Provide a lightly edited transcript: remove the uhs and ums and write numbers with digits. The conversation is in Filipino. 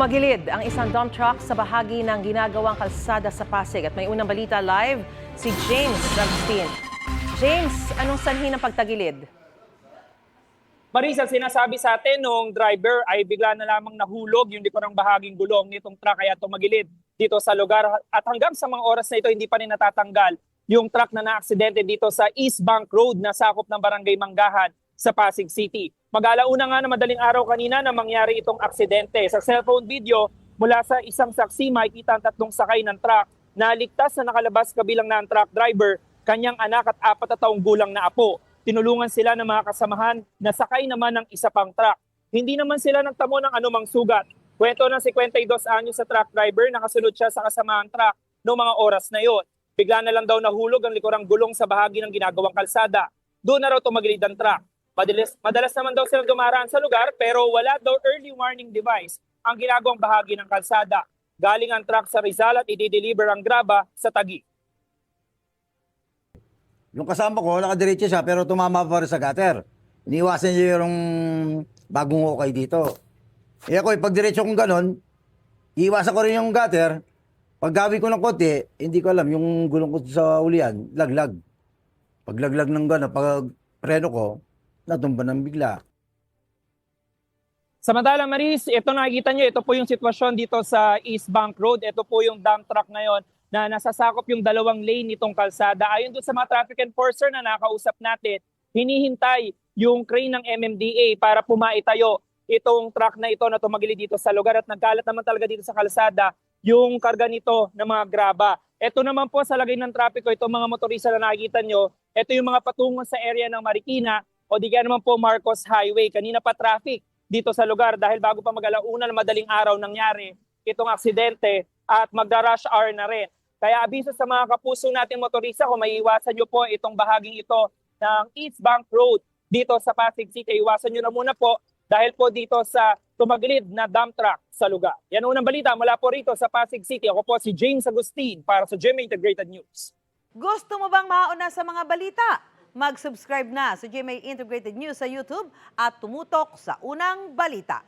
Tumagilid ang isang dump truck sa bahagi ng ginagawang kalsada sa Pasig at may unang balita live si James Agustin. James, anong sanhi ng pagtagilid? Marisa, sinasabi sa atin nung driver ay bigla na lamang nahulog yung likurang bahaging gulong nitong truck kaya tumagilid dito sa lugar. At hanggang sa mga oras na ito hindi pa rin natatanggal yung truck na naaksidente dito sa East Bank Road na sakop ng Barangay Manggahan sa Pasig City. Mag-alauna nga na madaling araw kanina na mangyari itong aksidente. Sa cellphone video mula sa isang saksi makikita ang tatlong sakay ng truck na ligtas na nakalabas kabilang na ang truck driver, kanyang anak at 4 na taong gulang na apo. Tinulungan sila ng mga kasamahan na sakay naman ng isa pang truck. Hindi naman sila nagtamo ng anumang sugat. Kwento ng 52 anyos sa truck driver, nakasunod siya sa kasamaang truck noong mga oras na yon. Bigla na lang daw nahulog ang likurang gulong sa bahagi ng ginagawang kalsada. Doon na raw tumagilid ang truck. Madalas naman daw silang dumaraan sa lugar pero wala daw early warning device ang ginagawang bahagi ng kalsada. Galing ang truck sa Rizal at i-deliver ang graba sa Taguig. Yung kasama ko, nakadiretso siya pero tumama pa rin sa gutter. Iniwasan niya yung bagong ukay dito. Eh ako, pag diretso kong ganon, iiwasan ko rin yung gutter. Pag gawin ko ng konti, hindi ko alam, yung gulong ko sa ulian, laglag. Pag laglag ng ganon, pag preno ko, natumba ng bigla. Samantala Maris, ito nakikita nyo, ito po yung sitwasyon dito sa East Bank Road. Ito po yung dump truck ngayon na nasasakop yung 2 lane nitong kalsada. Ayon doon sa mga traffic enforcer na nakausap natin, hinihintay yung crane ng MMDA para pumaitayo itong truck na ito na tumagilid dito sa lugar at nagkalat naman talaga dito sa kalsada yung karga nito ng mga graba. Ito naman po sa lagay ng trapiko, itong mga motorista na nakikita nyo, ito yung mga patungo sa area ng Marikina o di kaya naman po Marcos Highway. Kanina pa traffic dito sa lugar dahil bago pa mag-alauna na madaling araw nangyari itong aksidente at magda-rush hour na rin. Kaya abiso sa mga kapuso nating motorista, kung maiiwasan nyo po itong bahaging ito ng East Bank Road dito sa Pasig City, iwasan nyo na muna po dahil po dito sa tumagilid na dump truck sa lugar. Yan ang unang balita mula po rito sa Pasig City. Ako po si James Agustin para sa GMA Integrated News. Gusto mo bang mauna sa mga balita? Mag-subscribe na sa GMA Integrated News sa YouTube at tumutok sa unang balita.